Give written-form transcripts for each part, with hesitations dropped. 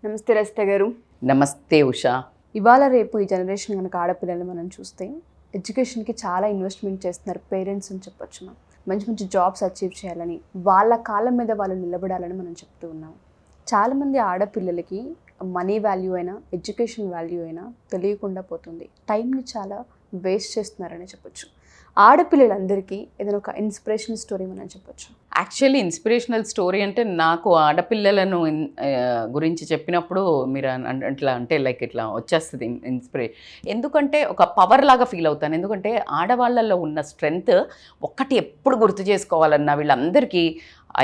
నమస్తే రజిత గారు. నమస్తే ఉషా. ఇవాళ రేపు ఈ జనరేషన్ కనుక ఆడపిల్లలు మనం చూస్తే ఎడ్యుకేషన్కి చాలా ఇన్వెస్ట్మెంట్ చేస్తున్నారు పేరెంట్స్ అని చెప్పొచ్చు. మనం మంచి మంచి జాబ్స్ అచీవ్ చేయాలని, వాళ్ళ కాళ్ళ మీద వాళ్ళు నిలబడాలని మనం చెప్తూ ఉన్నాం. చాలామంది ఆడపిల్లలకి మనీ వాల్యూ అయినా ఎడ్యుకేషన్ వాల్యూ అయినా తెలియకుండా పోతుంది. టైంని చాలా వేస్ట్ చేస్తున్నారని చెప్పొచ్చు. ఆడపిల్లలందరికీ ఏదైనా ఒక ఇన్స్పిరేషనల్ స్టోరీ మనం చెప్పొచ్చు. యాక్చువల్లీ ఇన్స్పిరేషనల్ స్టోరీ అంటే నాకు ఆడపిల్లలను గురించి చెప్పినప్పుడు మీరు అట్లా అంటే లైక్ ఇట్లా వచ్చేస్తుంది ఎందుకంటే ఒక పవర్ లాగా ఫీల్ అవుతాను. ఎందుకంటే ఆడవాళ్ళల్లో ఉన్న స్ట్రెంగ్త్ ఒక్కటి ఎప్పుడు గుర్తు చేసుకోవాలన్నా వీళ్ళందరికీ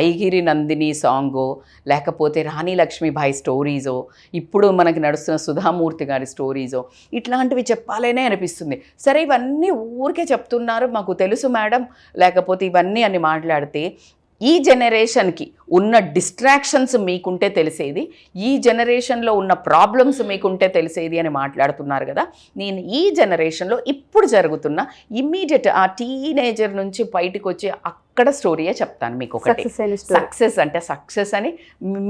ఐగిరి నందిని సాంగో, లేకపోతే రాణి లక్ష్మీబాయి స్టోరీజో, ఇప్పుడు మనకి నడుస్తున్న సుధామూర్తి గారి స్టోరీజో, ఇట్లాంటివి చెప్పాలనే అనిపిస్తుంది. సరే ఇవన్నీ ఊరికే చెప్తున్నారు, మాకు తెలుసు మేడం, లేకపోతే ఇవన్నీ అని మాట్లాడితే ఈ జనరేషన్కి ఉన్న డిస్ట్రాక్షన్స్ మీకుంటే తెలిసేది, ఈ జనరేషన్లో ఉన్న ప్రాబ్లమ్స్ మీకుంటే తెలిసేది అని మాట్లాడుతున్నారు కదా. నేను ఈ జనరేషన్లో ఇప్పుడు జరుగుతున్న ఇమ్మీడియట్ ఆ టీనేజర్ నుంచి బయటకు వచ్చే అక్కడ స్టోరీయే చెప్తాను మీకు. ఒకటి సక్సెస్ అంటే సక్సెస్ అని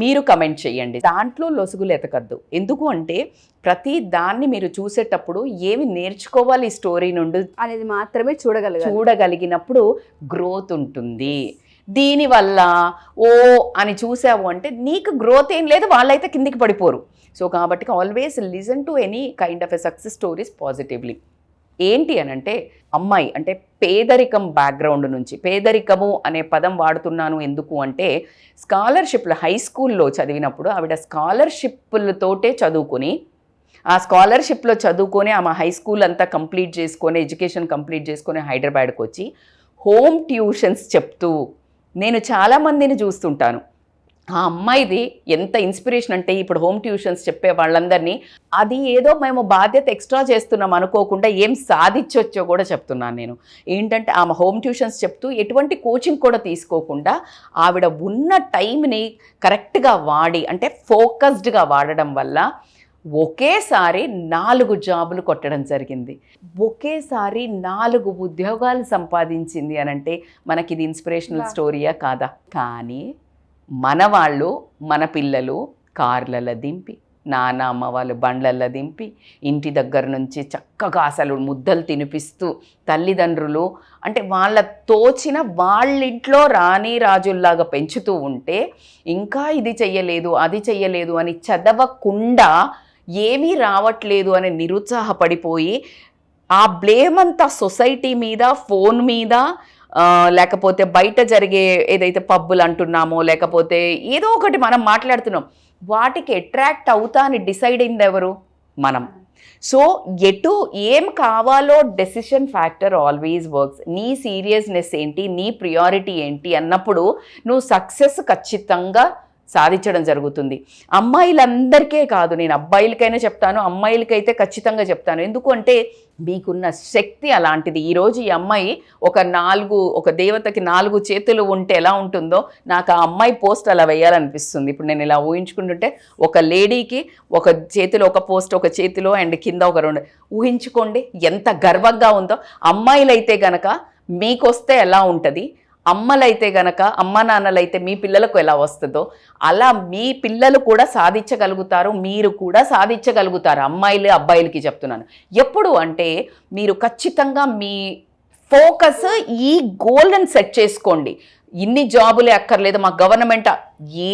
మీరు కమెంట్ చేయండి, దాంట్లో లొసుగులు ఎతకద్దు. ఎందుకు అంటే ప్రతి దాన్ని మీరు చూసేటప్పుడు ఏమి నేర్చుకోవాలి ఈ స్టోరీ నుండి అనేది మాత్రమే చూడగలిగినప్పుడు గ్రోత్ ఉంటుంది. దీనివల్ల ఓ అని చూసావు అంటే నీకు గ్రోత్ ఏం లేదు, వాళ్ళైతే కిందికి పడిపోరు. సో కాబట్టి always listen to any kind of a success stories positively. ఏంటి అని అంటే అమ్మాయి అంటే పేదరికం బ్యాక్గ్రౌండ్ నుంచి, పేదరికము అనే పదం వాడుతున్నాను ఎందుకు అంటే స్కాలర్షిప్లు హై స్కూల్లో చదివినప్పుడు ఆవిడ స్కాలర్షిప్లతోటే చదువుకొని, ఆ స్కాలర్షిప్లో చదువుకొని ఆమె హై స్కూల్ అంతా కంప్లీట్ చేసుకొని ఎడ్యుకేషన్ కంప్లీట్ చేసుకొని హైదరాబాద్కి వచ్చి హోమ్ ట్యూషన్స్ చెప్తూ నేను చాలామందిని చూస్తుంటాను. ఆ అమ్మాయిది ఎంత ఇన్స్పిరేషన్ అంటే ఇప్పుడు హోమ్ ట్యూషన్స్ చెప్పే వాళ్ళందరినీ అది ఏదో మేము బాధ్యత ఎక్స్ట్రా చేస్తున్నాం అనుకోకుండా ఏం సాధించవచ్చో కూడా చెప్తున్నాను నేను. ఏంటంటే ఆమె హోమ్ ట్యూషన్స్ చెప్తూ ఎటువంటి కోచింగ్ కూడా తీసుకోకుండా ఆవిడ ఉన్న టైంని కరెక్ట్గా వాడి, అంటే ఫోకస్డ్గా వాడడం వల్ల ఒకేసారి 4 జాబులు కొట్టడం జరిగింది, ఒకేసారి 4 ఉద్యోగాలు సంపాదించింది అని అంటే మనకి ఇది ఇన్స్పిరేషనల్ స్టోరీయా కాదా? కానీ మన వాళ్ళు మన పిల్లలు కార్లలో దింపి, నాన్న అమ్మ వాళ్ళు బండ్లల్లో దింపి, ఇంటి దగ్గర నుంచి చక్కగా అసలు ముద్దలు తినిపిస్తూ తల్లిదండ్రులు అంటే వాళ్ళ తోచిన వాళ్ళింట్లో రాణి రాజుల్లాగా పెంచుతూ ఉంటే ఇంకా ఇది చెయ్యలేదు అది చెయ్యలేదు అని చదవకుండా ఏమీ రావట్లేదు అని నిరుత్సాహపడిపోయి ఆ బ్లేమ్ అంతా సొసైటీ మీద, ఫోన్ మీద, లేకపోతే బయట జరిగే ఏదైతే పబ్బులు అంటున్నామో లేకపోతే ఏదో ఒకటి మనం మాట్లాడుతున్నాం వాటికి అట్రాక్ట్ అవుతా అని డిసైడ్ అయింది ఎవరు? మనం. సో ఎటు ఏం కావాలో డెసిషన్ ఫ్యాక్టర్ ఆల్వేస్ వర్క్స్. నీ సీరియస్నెస్ ఏంటి, నీ ప్రియారిటీ ఏంటి అన్నప్పుడు నువ్వు సక్సెస్ ఖచ్చితంగా సాధించడం జరుగుతుంది. అమ్మాయిలందరికీ కాదు, నేను అబ్బాయిలకైనా చెప్తాను, అమ్మాయిలకైతే ఖచ్చితంగా చెప్తాను. ఎందుకు అంటే మీకున్న శక్తి అలాంటిది. ఈరోజు ఈ అమ్మాయి ఒక దేవతకి 4 చేతులు ఉంటే ఎలా ఉంటుందో నాకు ఆ అమ్మాయి పోస్ట్ అలా వేయాలనిపిస్తుంది. ఇప్పుడు నేను ఇలా ఊహించుకుంటుంటే ఒక లేడీకి ఒక చేతిలో ఒక పోస్ట్, ఒక చేతిలో అండ్ కింద ఒక 2 ఊహించుకోండి ఎంత గర్వంగా ఉందో. అమ్మాయిలైతే గనక మీకొస్తే ఎలా ఉంటుంది, అమ్మలైతే గనక అమ్మ నాన్నలైతే మీ పిల్లలకు ఎలా వస్తుందో అలా మీ పిల్లలు కూడా సాధించగలుగుతారు, మీరు కూడా సాధించగలుగుతారు. అమ్మాయిలు అబ్బాయిలకి చెప్తున్నాను. ఎప్పుడు అంటే మీరు ఖచ్చితంగా మీ ఫోకస్ ఈ గోల్ని సెట్ చేసుకోండి. ఇన్ని జాబులే అక్కర్లేదు, మా గవర్నమెంట్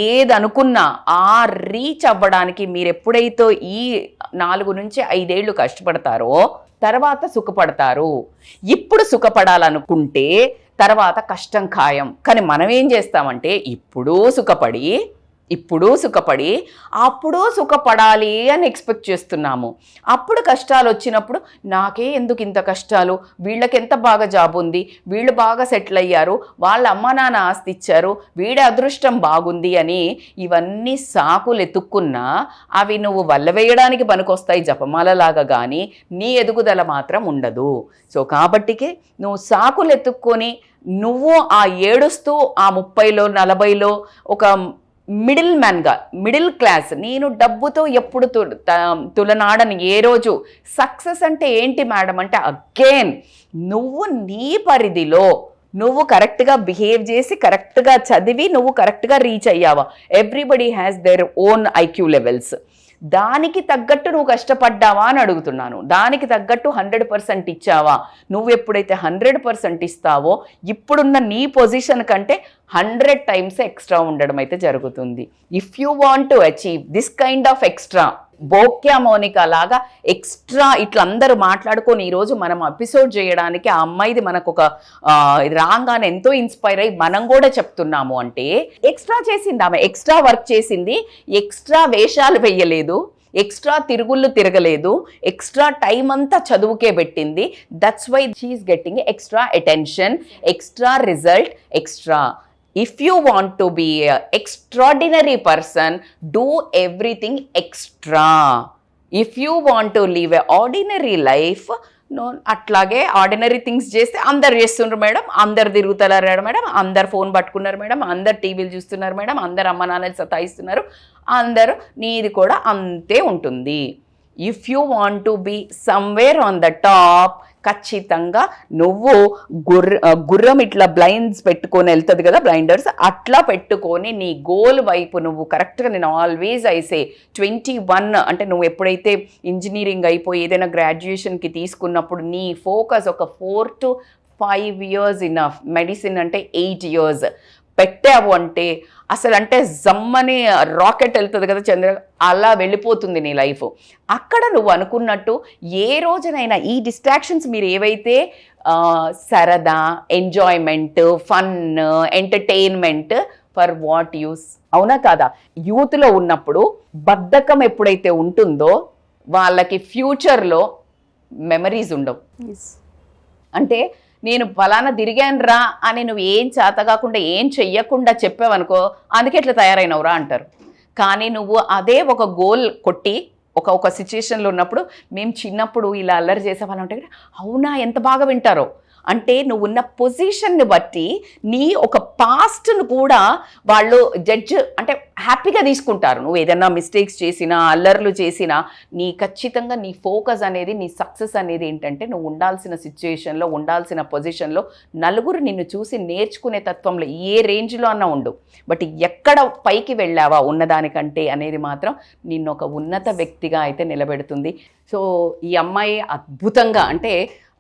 ఏది అనుకున్నా ఆ రీచ్ అవ్వడానికి మీరు ఎప్పుడైతే ఈ 4 నుంచి 5 ఏళ్ళు కష్టపడతారో తర్వాత సుఖపడతారు. ఇప్పుడు సుఖపడాలనుకుంటే తర్వాత కష్టం ఖాయం. కానీ మనం ఏం చేస్తామంటే ఇప్పుడు సుఖపడి అప్పుడు సుఖపడాలి అని ఎక్స్పెక్ట్ చేస్తున్నాము. అప్పుడు కష్టాలు వచ్చినప్పుడు నాకే ఎందుకు ఇంత కష్టాలు, వీళ్ళకి ఎంత బాగా జాబ్ ఉంది, వీళ్ళు బాగా సెటిల్ అయ్యారు, వాళ్ళ అమ్మ నాన్న ఆస్తి ఇచ్చారు, వీడి అదృష్టం బాగుంది అని ఇవన్నీ సాకులు ఎత్తుక్కున్నా అవి నువ్వు వల్లవేయడానికి పనికొస్తాయి జపమాలలాగా, కానీ నీ ఎదుగుదల మాత్రం ఉండదు. సో కాబట్టికే నువ్వు సాకులు ఎత్తుక్కొని నువ్వు ఆ ఏడుస్తూ ఆ 30లో 40లో ఒక మిడిల్ క్లాస్, నేను డబ్బుతో ఎప్పుడు తులనాడని ఏ రోజు. సక్సెస్ అంటే ఏంటి మేడం అంటే అగైన్ నువ్వు నీ పరిధిలో నువ్వు కరెక్ట్గా బిహేవ్ చేసి కరెక్ట్గా చదివి నువ్వు కరెక్ట్గా రీచ్ అయ్యావా? Everybody has their own IQ levels. దానికి తగ్గట్టు నువ్వు కష్టపడ్డావా అని అడుగుతున్నాను. దానికి తగ్గట్టు 100% ఇచ్చావా? నువ్వు ఎప్పుడైతే 100% ఇస్తావో ఇప్పుడున్న నీ పొజిషన్ కంటే 100 times ఎక్స్ట్రా ఉండడం అయితే జరుగుతుంది. If you want to achieve this kind of extra, Bokya Monika లాగా ఎక్స్ట్రా ఇట్లా అందరూ మాట్లాడుకొని ఈరోజు మనం ఎపిసోడ్ చేయడానికి ఆ అమ్మాయిది మనకు ఒక రాగానే ఎంతో ఇన్స్పైర్ అయ్యి మనం కూడా చెప్తున్నాము అంటే ఎక్స్ట్రా చేసింది ఆమె, ఎక్స్ట్రా వర్క్ చేసింది, ఎక్స్ట్రా వేషాలు వేయలేదు, ఎక్స్ట్రా తిరుగుళ్ళు తిరగలేదు, ఎక్స్ట్రా టైం అంతా చదువుకే పెట్టింది. That's why she's getting extra attention, extra result, extra. If you want to be an extraordinary person, do everything extra. If you want to live an ordinary life, అట్లాగే ordinary things చేస్తే అందరు చేస్తున్నారు madam, అందరు తిరుగుతున్నారు madam, అందరు phone పట్టుకున్నారు madam, అందరు టీవీలు చూస్తున్నారు మేడం, అందరు అమ్మ నాన్నలు సతాయిస్తున్నారు, అందరు నీది కూడా అంతే ఉంటుంది. If you want to be somewhere on the top, ఖచ్చితంగా నువ్వు గుర్రం ఇట్లా బ్లైండ్స్ పెట్టుకొని వెళ్తుంది కదా, బ్లైండర్స్ అట్లా పెట్టుకొని నీ గోల్ వైపు నువ్వు కరెక్ట్గా, నేను ఆల్వేస్ ఐసే 21 అంటే నువ్వు ఎప్పుడైతే ఇంజనీరింగ్ అయిపోయి ఏదైనా గ్రాడ్యుయేషన్కి తీసుకున్నప్పుడు నీ ఫోకస్ ఒక 4 to 5 years ఇనఫ్. మెడిసిన్ అంటే 8 years పెట్టావు అంటే అసలు అంటే జమ్మని రాకెట్ వెళ్తుంది కదా చంద్ర, అలా వెళ్ళిపోతుంది నీ లైఫ్. అక్కడ నువ్వు అనుకున్నట్టు ఏ రోజునైనా ఈ డిస్ట్రాక్షన్స్ మీరు ఏవైతే సరదా, enjoyment, fun, entertainment for what use, అవునా కాదా? యూత్లో ఉన్నప్పుడు బద్ధకం ఎప్పుడైతే ఉంటుందో వాళ్ళకి ఫ్యూచర్లో మెమరీస్ ఉండవు. అంటే నేను ఫలానా తిరిగాను రా అని నువ్వు ఏం చేత కాకుండా ఏం చెయ్యకుండా చెప్పావనుకో, అందుకే ఇట్లా తయారైనవురా అంటారు. కానీ నువ్వు అదే ఒక గోల్ కొట్టి ఒక సిచ్యుయేషన్లో ఉన్నప్పుడు, మేము చిన్నప్పుడు ఇలా అల్లరి చేసేవాళ్ళం అంటే అవునా ఎంత బాగా వింటారో. అంటే నువ్వు ఉన్న పొజిషన్ని బట్టి నీ ఒక పాస్ట్ను కూడా వాళ్ళు జడ్జ్ అంటే హ్యాపీగా తీసుకుంటారు. నువ్వు ఏదైనా మిస్టేక్స్ చేసినా, అల్లర్లు చేసినా, నీ ఖచ్చితంగా నీ ఫోకస్ అనేది, నీ సక్సెస్ అనేది ఏంటంటే నువ్వు ఉండాల్సిన సిచ్యుయేషన్లో, ఉండాల్సిన పొజిషన్లో, నలుగురు నిన్ను చూసి నేర్చుకునే తత్వంలో ఏ రేంజ్లో అన్నా ఉండు, బట్ ఎక్కడ పైకి వెళ్ళావా ఉన్నదానికంటే అనేది మాత్రం నిన్ను ఒక ఉన్నత వ్యక్తిగా అయితే నిలబెడుతుంది. సో ఈ అమ్మాయి అద్భుతంగా అంటే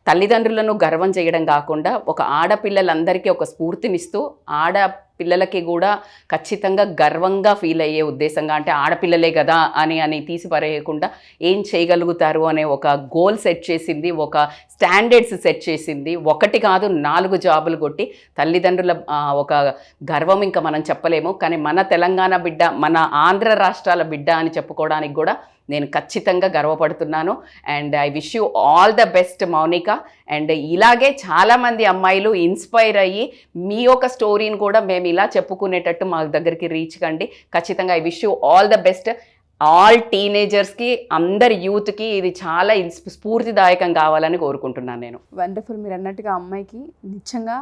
తల్లిదండ్రులను గర్వం చేయడం కాకుండా ఒక ఆడపిల్లలందరికీ ఒక స్ఫూర్తినిస్తూ ఆడపిల్లలకి కూడా ఖచ్చితంగా గర్వంగా ఫీల్ అయ్యే ఉద్దేశంగా, అంటే ఆడపిల్లలే కదా అని తీసి పరేయకుండా ఏం చేయగలుగుతారు అనే ఒక గోల్ సెట్ చేసింది, ఒక స్టాండర్డ్స్ సెట్ చేసింది. 1 కాదు 4 జాబులు కొట్టి తల్లిదండ్రుల ఒక గర్వం ఇంకా మనం చెప్పలేము. కానీ మన తెలంగాణ బిడ్డ, మన ఆంధ్ర రాష్ట్రాల బిడ్డ అని చెప్పుకోవడానికి కూడా నేను ఖచ్చితంగా గర్వపడుతున్నాను. And I wish you all the best Mounika. And ఇలాగే చాలామంది అమ్మాయిలు ఇన్స్పైర్ అయ్యి మీ యొక్క స్టోరీని కూడా మేము ఇలా చెప్పుకునేటట్టు మా దగ్గరికి రీచ్ కండి. ఖచ్చితంగా I wish you all the best. All టీనేజర్స్కి, అందరి యూత్కి ఇది చాలా స్ఫూర్తిదాయకం కావాలని కోరుకుంటున్నాను నేను. వండర్ఫుల్. మీరు అన్నట్టుగా అమ్మాయికి నిజంగా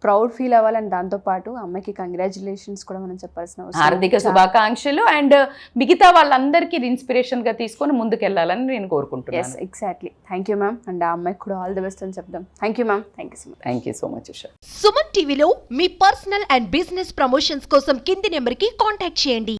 ప్రౌడ్ ఫీల్ అవ్వాలని, దాంతోపాటు అమ్మాయికి కంగ్రాచులేషన్స్ కూడా మనం చెప్పాల్సిన అవసరం. హార్దిక శుభాకాంక్షలు. అండ్ మిగతా వాళ్ళందరికీ ఇది ఇన్స్పిరేషన్గా తీసుకొని ముందుకెళ్ళాలని నేను కోరుకుంటున్నాను. Yes, exactly. Thank you ma'am. And ఆ అమ్మాయికి కూడా ఆల్ ది బెస్ట్ అని చెప్దాం. Thank you ma'am. Thank you so much. Thank you so much Usha. Suman టీవీలో మీ పర్సనల్ అండ్ బిజినెస్ ప్రమోషన్స్ కోసం కింది నెంబర్కి కాంటాక్ట్ చేయండి.